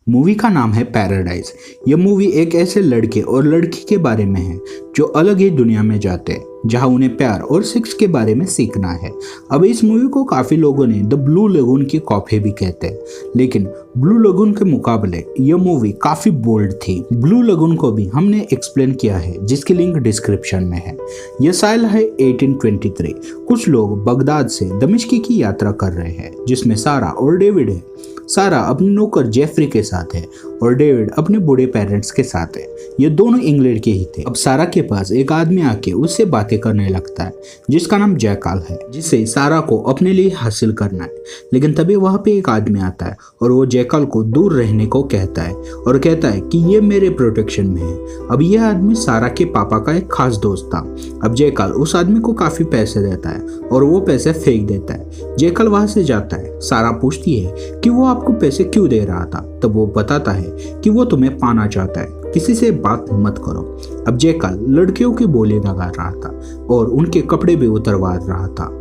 Movie का नाम है पैराडाइज। यह मूवी एक ऐसे लड़के और लड़की के बारे में है जो अलग ही दुनिया में जाते हैं जहां उन्हें प्यार और सेक्स के बारे में सीखना है। अब इस मूवी को काफ़ी लोगों ने द ब्लू लगून की कॉपी भी कहते हैं, लेकिन ब्लू लगून के मुकाबले यह मूवी काफ़ी बोल्ड थी। ब्लू लगून को भी हमने एक्सप्लेन किया है, जिसकी लिंक डिस्क्रिप्शन में है। यह साल है 1823। कुछ लोग बगदाद से दमिश्क की यात्रा कर रहे हैं, जिसमें सारा और डेविड है। सारा अपने नौकर जेफरी के साथ है और डेविड अपने बूढ़े पेरेंट्स के साथ है। ये दोनों इंग्लैंड के ही थे। अब सारा के पास एक आदमी आके उससे बातें करने लगता है, जिसका नाम जैकाल है, जिसे सारा को अपने लिए हासिल करना है। लेकिन तभी वहाँ पे एक आदमी आता है और वो जैकाल को दूर रहने को कहता है और कहता है कि ये मेरे प्रोटेक्शन में है। अब यह आदमी सारा के पापा का एक खास दोस्त था। अब जैकाल उस आदमी को काफी पैसे देता है और वो पैसे फेंक देता है। जैकाल वहां से जाता है। सारा पूछती है कि वो आपको पैसे क्यों दे रहा था, तब वो बताता है कि वो तुम्हें पाना चाहता है, किसी से बात मत करो। अब जैकाल लड़कियों की बोली लगा रहा था और उनके कपड़े भी उतरवा रहा था।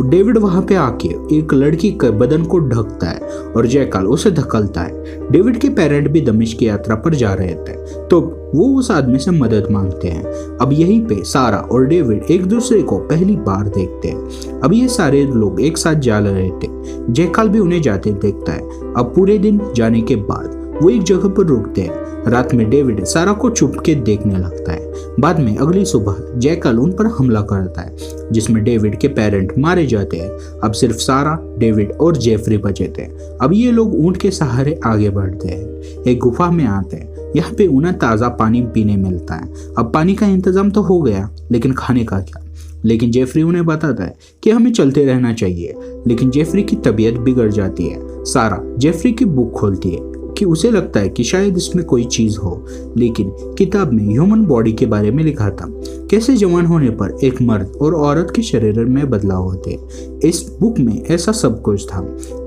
डेविड वहां पे आके एक लड़की के बदन को ढकता है और जैकाल उसे धकलता है। डेविड के पेरेंट भी दमिश्क की यात्रा पर जा रहे थे, तो वो उस आदमी से मदद मांगते हैं। अब यहीं पे सारा और डेविड एक दूसरे को पहली बार देखते हैं। अब ये सारे लोग एक साथ जा रहे थे। जैकाल भी उन्हें जाते देखता है। अब पूरे दिन जाने के बाद वो एक जगह पर रुकते हैं। रात में डेविड सारा को छुप के देखने लगता है। बाद में अगली सुबह जैकाल उन पर हमला करता है, जिसमें डेविड के पेरेंट मारे जाते हैं। अब सिर्फ सारा, डेविड और जेफरी बचे थे। अब ये लोग ऊंट के सहारे आगे बढ़ते हैं। एक गुफा में आते हैं। यहाँ पे उन्हें ताज़ा पानी पीने मिलता है। अब पानी का इंतजाम तो हो गया, लेकिन खाने का क्या? लेकिन जेफरी उन्हें बताता है कि हमें चलते रहना चाहिए। लेकिन जेफरी की तबीयत बिगड़ जाती है। सारा जेफरी की बुक खोलती है कि उसे लगता है कि शायद इसमें कोई चीज हो, लेकिन किताब में ह्यूमन बॉडी के बारे में लिखा था, कैसे जवान होने पर एक मर्द और औरत के शरीर में बदलाव होते। इस बुक में ऐसा सब कुछ था।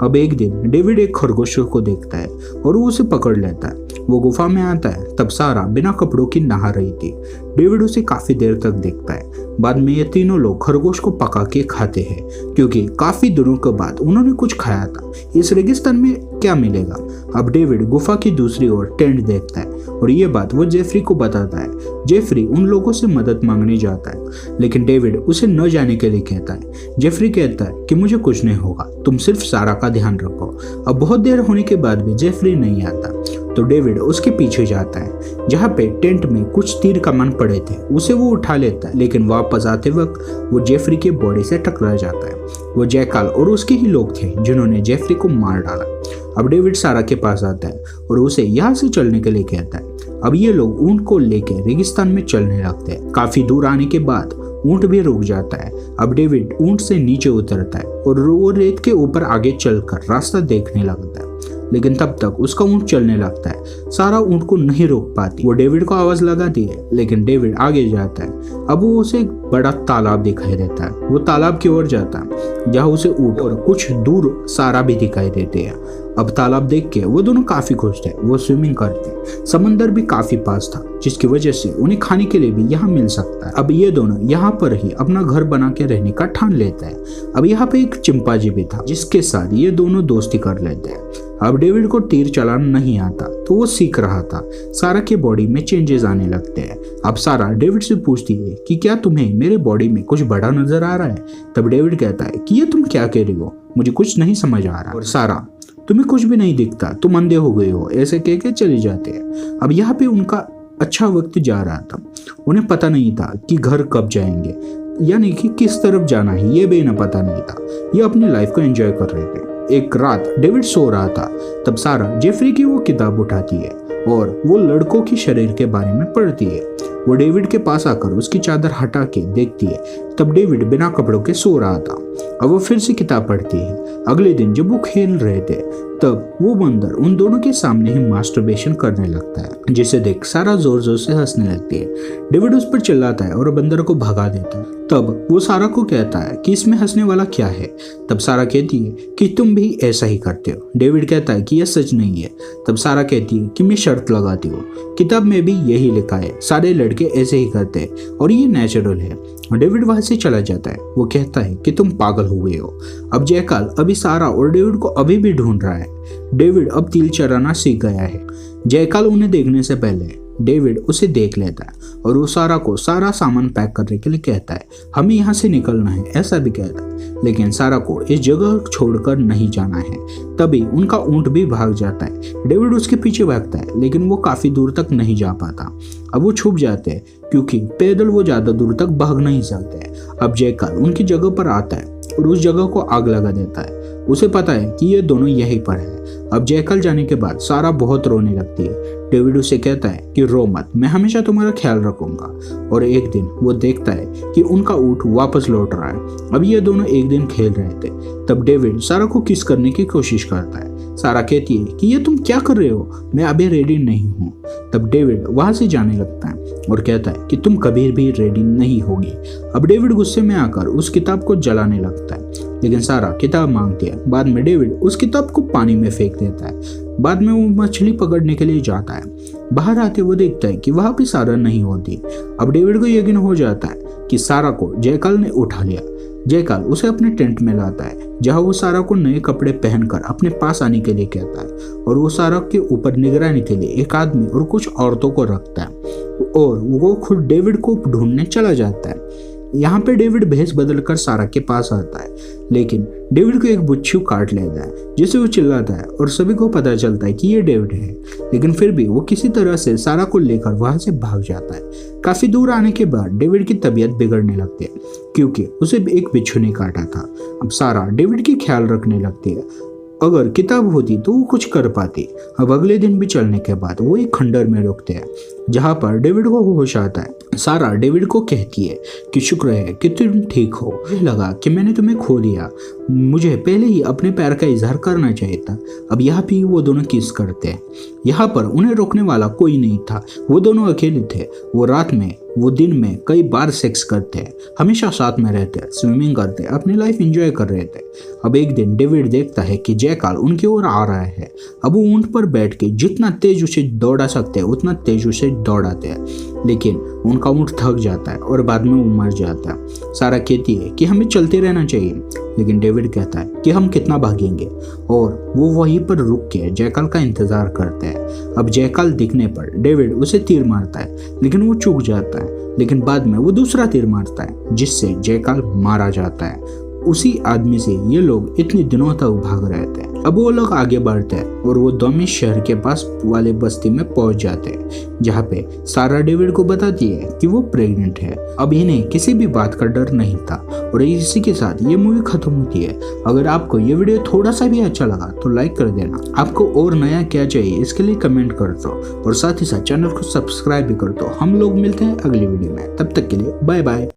अब एक दिन डेविड एक खरगोश को देखता है और वो उसे पकड़ लेता है। वो गुफा में आता है। तब सारा बिना कपड़ों की नहा रही थी। डेविड उसे काफी देर तक देखता है। बाद में ये तीनों लोग खरगोश को पका के खाते हैं, क्योंकि काफी दिनों के बाद उन्होंने कुछ खाया था। इस रेगिस्तान में क्या मिलेगा? अब डेविड गुफा की दूसरी ओर टेंट देखता है और ये बात वो जेफरी को बताता है। जेफरी उन लोगों से मदद मांगने जाता है, लेकिन डेविड उसे न जाने के लिए कहता है। जेफरी कहता है कि मुझे कुछ नहीं होगा, तुम सिर्फ सारा का ध्यान रखो। अब बहुत देर होने के बाद भी जेफरी नहीं आता, तो डेविड उसके पीछे जाता है। जहाँ पे टेंट में कुछ तीर कमान पड़े थे, उसे वो उठा लेता है, लेकिन वापस आते वक्त वो जेफरी के बॉडी से टकरा जाता है। वो जैकाल और उसके ही लोग थे जिन्होंने जेफरी को मार डाला। अब डेविड सारा के पास आता है और उसे यहाँ से चलने के लिए कहता है। अब ये लोग ऊंट को लेकर रेगिस्तान में चलने लगते हैं। काफी दूर आने के बाद ऊंट भी रुक जाता है। अब डेविड ऊंट से नीचे उतरता है और वो रेत के ऊपर आगे चलकर रास्ता देखने लगता है, लेकिन तब तक उसका ऊंट चलने लगता है। सारा ऊंट को नहीं रोक पाती। वो डेविड को आवाज लगाती है, लेकिन डेविड आगे जाता है। अब वो उसे एक बड़ा तालाब दिखाई देता है। वो तालाब की ओर जाता है, जहाँ उसे ऊंट और कुछ दूर सारा भी दिखाई देते हैं। अब तालाब देख के वो दोनों काफी खुश थे। वो स्विमिंग करते। समंदर भी काफी पास था, जिसकी वजह से उन्हें खाने के लिए भी यहाँ मिल सकता है। अब ये दोनों यहाँ पर ही अपना घर बना के रहने का ठान लेते हैं। अब यहाँ पे एक चिंपांजी भी था, जिसके साथ ये दोनों दोस्ती कर लेते हैं। अब डेविड को तीर चलाना नहीं आता, तो वो सीख रहा था। सारा के बॉडी में चेंजेस आने लगते हैं। अब सारा डेविड से पूछती है कि क्या तुम्हें मेरे बॉडी में कुछ बड़ा नजर आ रहा है? तब डेविड कहता है कि ये तुम क्या कह रही हो, मुझे कुछ नहीं समझ आ रहा। और सारा, तुम्हें कुछ भी नहीं दिखता, तुम अंधे हो गए हो, ऐसे कह के चले जाते हैं। अब यहाँ पे उनका अच्छा वक्त जा रहा था। उन्हें पता नहीं था कि घर कब जाएंगे, यानी कि किस तरफ जाना है, ये भी इन्हें पता नहीं था। ये अपनी लाइफ को एंजॉय कर रहे थे। एक रात डेविड सो रहा था। तब सारा जेफरी की वो किताब उठाती है और वो लड़कों के शरीर के बारे में पढ़ती है। वो डेविड के पास आकर उसकी चादर हटा के देखती है। तब डेविड बिना कपड़ों के सो रहा था। अब वो फिर से किताब पढ़ती है। अगले दिन जब वो खेल रहे थे, तब वो बंदर उन दोनों के सामने ही मास्टरबेशन करने लगता है, जिसे देख सारा जोर जोर से हंसने लगती है। डेविड उस पर चिल्लाता है और बंदर को भगा देता है। तब वो सारा को कहता है कि इसमें हंसने वाला क्या है? तब सारा कहती है कि तुम भी ऐसा ही करते हो। डेविड कहता है कि यह सच नहीं है। तब सारा कहती है कि मैं शर्त लगाती हूँ, किताब में भी यही लिखा है, सारे लड़के ऐसे ही करते हैं और ये नेचुरल है। डेविड वहां से चला जाता है। वो कहता है कि तुम पागल हो गए हो। अब जैकाल अभी सारा और डेविड को अभी भी ढूंढ रहा है। डेविड अब तिल चराना सीख गया है। जयकाल उन्हें देखने से पहले डेविड उसे देख लेता है और वो सारा को सारा सामान पैक करने के लिए कहता है। हमें यहाँ से निकलना है ऐसा भी कहता है, लेकिन सारा को इस जगह छोड़कर नहीं जाना है। तभी उनका ऊंट भी भाग जाता है। डेविड उसके पीछे भागता है लेकिन वो काफी दूर तक नहीं जा पाता। अब वो छुप जाते हैं क्योंकि पैदल वो ज्यादा दूर तक भाग नहीं सकते। अब जयकाल उनकी जगह पर आता है और उस जगह को आग लगा देता है। उसे पता है कि ये दोनों यहीं पर है। अब जयकाल जाने के बाद सारा बहुत रोने लगती है। डेविड उसे कहता है कि रो मत, मैं हमेशा तुम्हारा ख्याल रखूंगा। और एक दिन वो देखता है कि उनका ऊंट वापस लौट रहा है। अब ये दोनों एक दिन खेल रहे थे। तब डेविड सारा को किस करने की कोशिश करता है। सारा कहती है कि ये तुम क्या कर रहे हो, मैं अभी रेडी नहीं हूँ। तब डेविड वहां से जाने लगता है और कहता है कि तुम कभी भी रेडी नहीं होगी। अब डेविड गुस्से में आकर उस किताब को जलाने लगता है, लेकिन सारा किताब मांगती है। बाद में डेविड उस किताब को पानी में फेंक देता है। बाद में वो मछली पकड़ने के लिए जाता है। बाहर आते वो देखता है कि वहां भी सारा नहीं होती। अब डेविड को यकीन हो जाता है कि सारा को जयकाल ने उठा लिया। जयकाल उसे अपने टेंट में लाता है जहां वो सारा को नए कपड़े पहनकर अपने पास आने के लिए कहता है और वो सारा के ऊपर निगरानी के लिए एक आदमी और कुछ औरतों को रखता है और वो खुद डेविड को ढूंढने चला जाता है। यहाँ पे डेविड भेष बदलकर सारा के पास आता है, लेकिन डेविड को एक बिच्छू काट लेता है जिसे वो चिल्लाता है और सभी को पता चलता है कि ये डेविड है। लेकिन फिर भी वो किसी तरह से सारा को लेकर वहां से भाग जाता है। काफी दूर आने के बाद डेविड की तबीयत बिगड़ने लगती है क्योंकि उसे एक बिच्छू ने काटा था। अब सारा डेविड की ख्याल रखने लगती है। अगर किताब होती तो वो कुछ कर पाती। अब अगले दिन भी चलने के बाद वो एक खंडर में रुकते हैं जहां पर डेविड को होश आता है। सारा डेविड को कहती है कि शुक्र है कि तुम ठीक हो, मुझे लगा कि मैंने तुम्हें खो दिया, मुझे पहले ही अपने प्यार का इजहार करना चाहिए था। अब यहाँ भी वो दोनों किस करते हैं। यहाँ पर उन्हें रोकने वाला कोई नहीं था, वो दोनों अकेले थे। वो रात में वो दिन में कई बार सेक्स करते हैं, हमेशा साथ में रहते हैं, स्विमिंग करते हैं, अपनी लाइफ एंजॉय कर रहे थे। अब एक दिन डेविड देखता है कि जयकाल उनकी ओर आ रहा है। अब वो ऊंट पर बैठ के जितना तेज उसे दौड़ा सकते हैं उतना तेज उसे दौड़ाते हैं, लेकिन उनका ऊंट थक जाता है और बाद में वो मर जाता है। सारा कहती है कि हमें चलते रहना चाहिए, लेकिन डेविड कहता है कि हम कितना भागेंगे, और वो वहीं पर रुक के जयकाल का इंतजार करते हैं। अब जयकाल दिखने पर डेविड उसे तीर मारता है, लेकिन वो चूक जाता है। लेकिन बाद में वो दूसरा तीर मारता है जिससे जयकाल मारा जाता है। उसी आदमी से ये लोग इतने दिनों तक भाग रहे थे। अब वो लोग आगे बढ़ते हैं और वो डोमिस शहर के पास वाले बस्ती में पहुंच जाते हैं जहाँ पे सारा डेविड को बताती है कि वो प्रेग्नेंट है। अब इन्हें किसी भी बात का डर नहीं था और इसी के साथ ये मूवी खत्म होती है। अगर आपको ये वीडियो थोड़ा सा भी अच्छा लगा तो लाइक कर देना। आपको और नया क्या चाहिए इसके लिए कमेंट कर दो और साथ ही साथ चैनल को सब्सक्राइब भी कर दो। हम लोग मिलते हैं अगली वीडियो में, तब तक के लिए बाय बाय।